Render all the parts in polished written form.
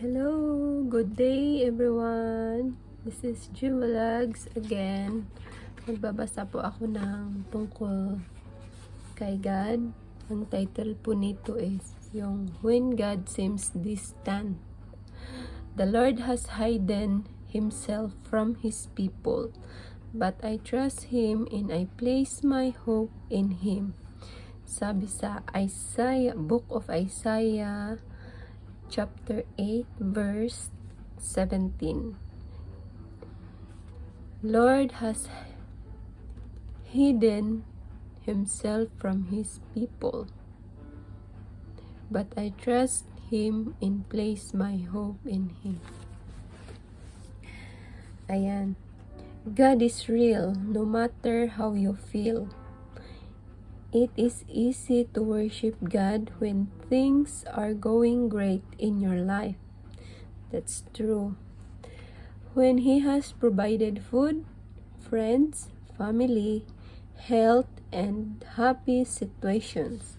Hello, good day everyone. This is Vlogs again. Magbabasa po ako ng tungkol kay God. Ang title po nito is yung When God Seems Distant. The Lord has hidden Himself from His people, but I trust Him and I place my hope in Him. Sabi sa Book of Isaiah chapter 8 verse 17. Lord has hidden Himself from His people, but I trust Him and place my hope in Him. Ayan. God is real no matter how you feel. It is easy to worship God when things are going great in your life. That's true. When He has provided food, friends, family, health, and happy situations.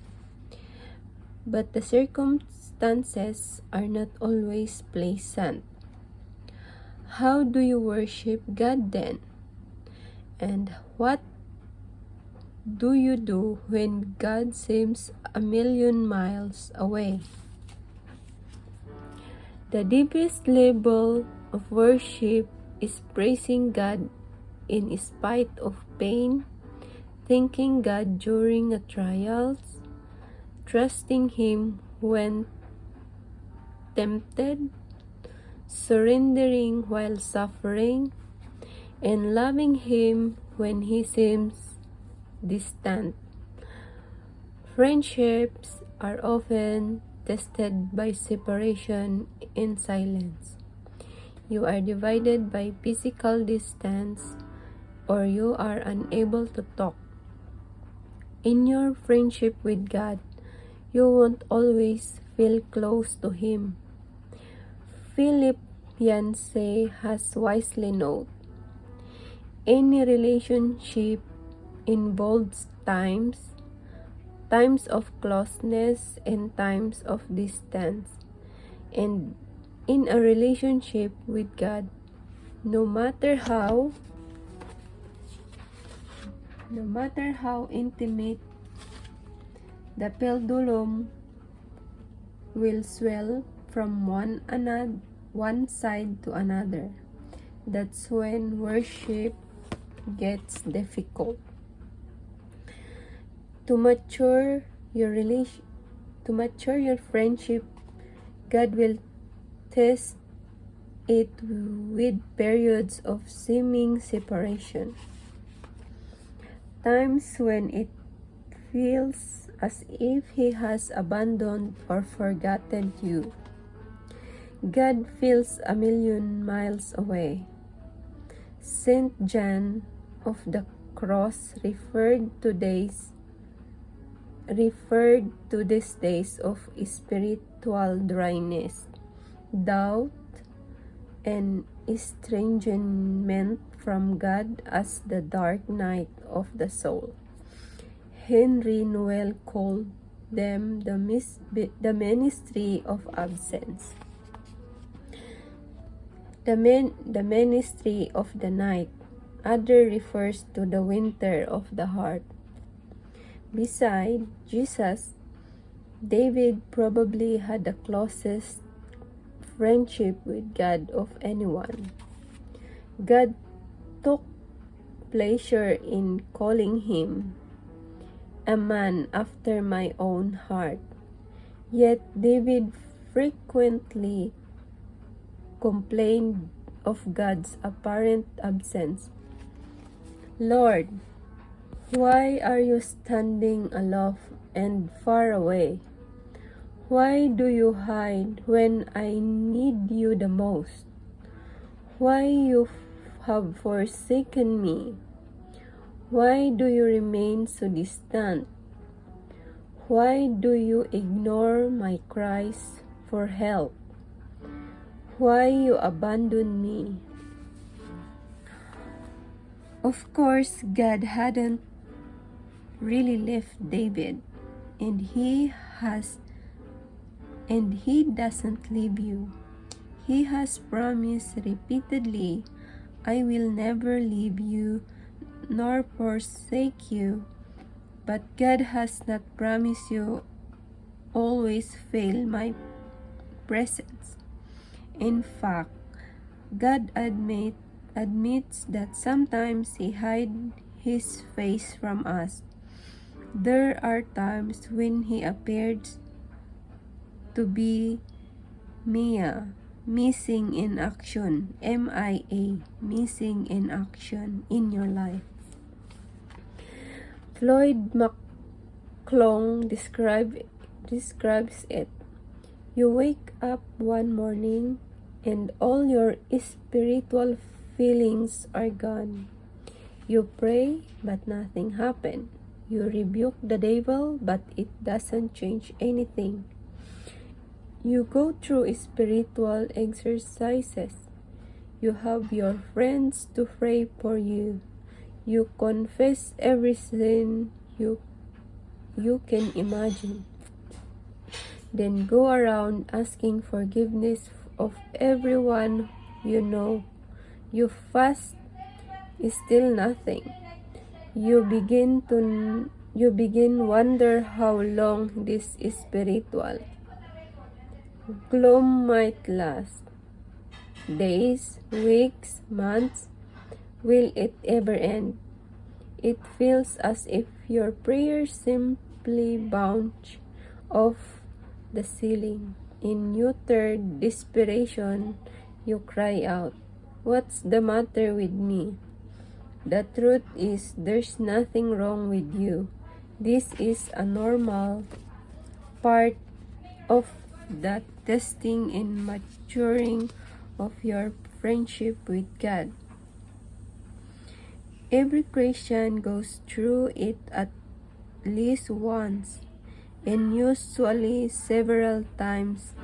But the circumstances are not always pleasant. How do you worship God then? And what do you do when God seems a million miles away? The deepest level of worship is praising God in spite of pain, thanking God during the trials, trusting Him when tempted, surrendering while suffering, and loving Him when He seems distant. Friendships are often tested by separation and silence. You are divided by physical distance, or you are unable to talk. In your friendship with God, you won't always feel close to Him. Philip Yancey has wisely noted, any relationship involves times of closeness and times of distance. And in a relationship with God, no matter how intimate, the pendulum will swell from one side to another. That's when worship gets difficult. To mature your friendship, God will test it with periods of seeming separation. Times when it feels as if He has abandoned or forgotten you. God feels a million miles away. Saint John of the Cross referred to these days of spiritual dryness, doubt, and estrangement from God as the dark night of the soul. Henry Noel called them the ministry of absence. The ministry of the night. Other refers to the winter of the heart. Beside Jesus, David probably had the closest friendship with God of anyone. God took pleasure in calling him a man after my own heart. Yet David frequently complained of God's apparent absence. Lord, why are you standing aloof and far away? Why do you hide when I need you the most? Why you have forsaken me? Why do you remain so distant? Why do you ignore my cries for help? Why you abandon me? Of course, God hadn't really left David, and He doesn't leave you. He has promised repeatedly, I will never leave you nor forsake you. But God has not promised you always fail my presence. In fact, God admits that sometimes He hides His face from us. There are times when He appears to be Mia, missing in action, MIA, missing in action in your life. Floyd McClung describes it. You wake up one morning and all your spiritual feelings are gone. You pray, but nothing happened. You rebuke the devil, but it doesn't change anything. You go through spiritual exercises. You have your friends to pray for you. You confess every sin you can imagine. Then go around asking forgiveness of everyone you know. You fast, still nothing. You begin wonder how long this spiritual gloom might last. Days, weeks, months. Will it ever end? It feels as if your prayers simply bounce off the ceiling. In utter desperation, you cry out, what's the matter with me? The truth is, there's nothing wrong with you. This is a normal part of the testing and maturing of your friendship with God. Every Christian goes through it at least once, and usually several times.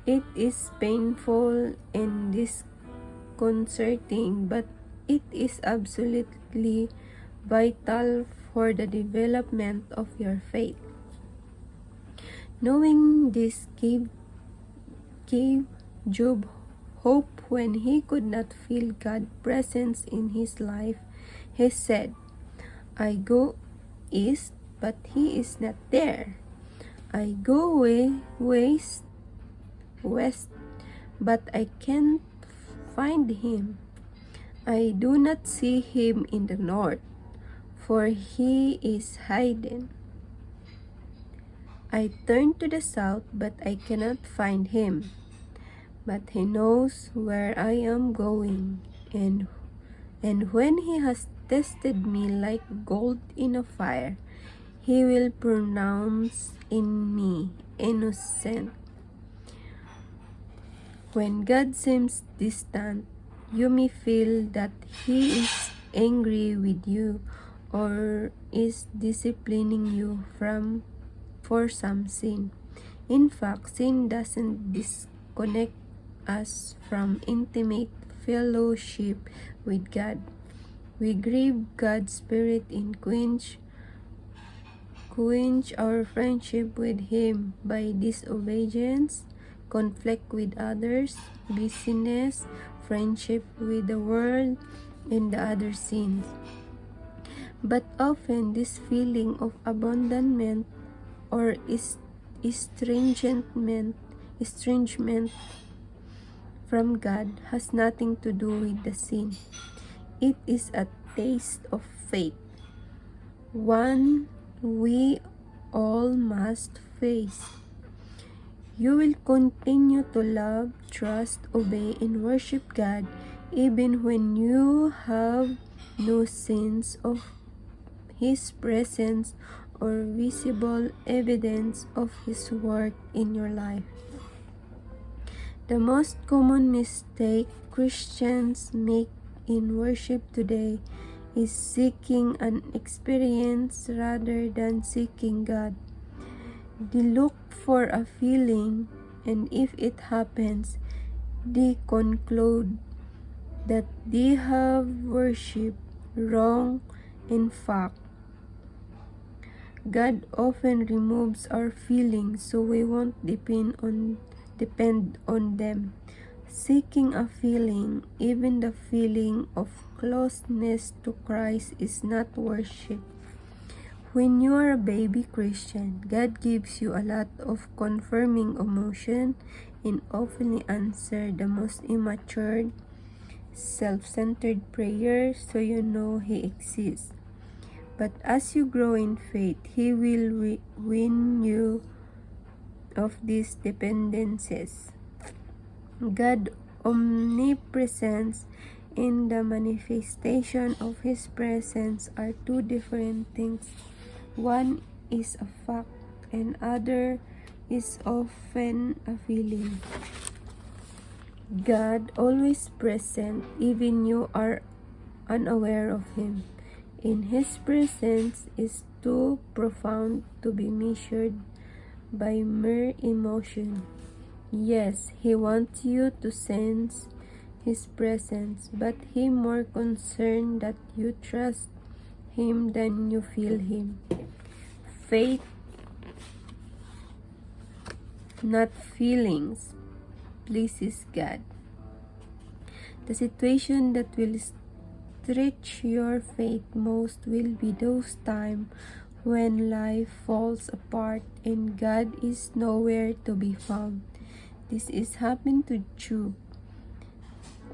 It is painful and disconcerting, but it is absolutely vital for the development of your faith. Knowing this gave Job hope when he could not feel God's presence in his life. He said, I go east, but He is not there. I go west, but I can't find Him. I do not see Him in the north, for He is hidden. I turn to the south, but I cannot find Him. But He knows where I am going, and when He has tested me like gold in a fire, He will pronounce in me innocent. When God seems distant, you may feel that He is angry with you or is disciplining you for some sin. In fact, sin doesn't disconnect us from intimate fellowship with God. We grieve God's Spirit and quench our friendship with Him by disobedience, conflict with others, busyness, friendship with the world, and the other sins. But often this feeling of abandonment or estrangement from God has nothing to do with the sin. It is a taste of faith, one we all must face. You will continue to love, trust, obey, and worship God even when you have no sense of His presence or visible evidence of His work in your life. The most common mistake Christians make in worship today is seeking an experience rather than seeking God. They look for a feeling, and if it happens, they conclude that they have worshiped wrong. In fact, God often removes our feelings so we won't depend on them. Seeking a feeling, even the feeling of closeness to Christ, is not worship. When you are a baby Christian, God gives you a lot of confirming emotion and often answer the most immature, self-centered prayer, so you know He exists. But as you grow in faith, He will win you of these dependencies. God omnipresence and the manifestation of His presence are two different things. One is a fact and other is often a feeling. God always present even you are unaware of Him. In His presence is too profound to be measured by mere emotion. Yes, He wants you to sense His presence, but He more concerned that you trust Him than you feel Him. Faith, not feelings, pleases God. The situation that will stretch your faith most will be those times when life falls apart and God is nowhere to be found. This is happened to Job.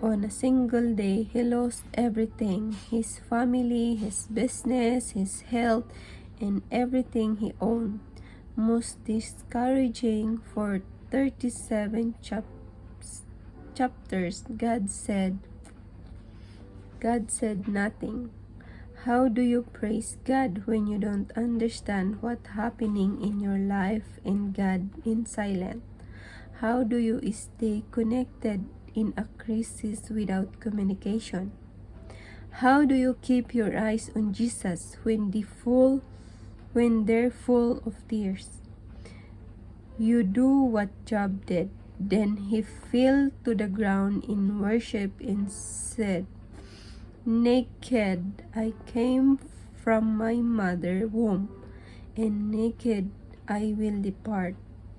On a single day, he lost everything, his family, his business, his health, and everything he owned. Most discouraging for 37 chapters, God said nothing. How do you praise God when you don't understand what's happening in your life and God in silence? How do you stay connected in a crisis without communication? How do you keep your eyes on Jesus when they're full of tears? You do what Job did. Then he fell to the ground in worship and said, "Naked I came from my mother's womb, and naked I will depart.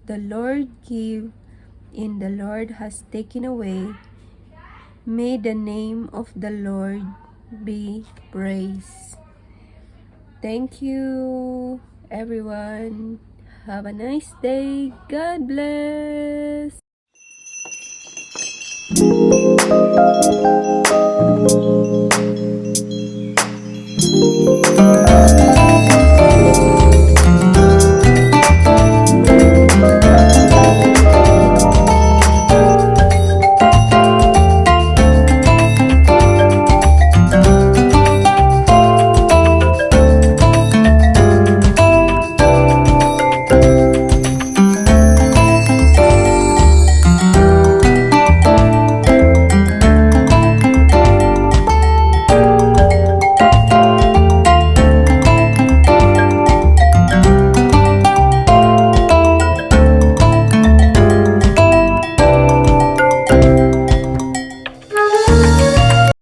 The Lord gave, and the Lord has taken away. May the name of the Lord be praised." Thank you, everyone. Have a nice day. God bless.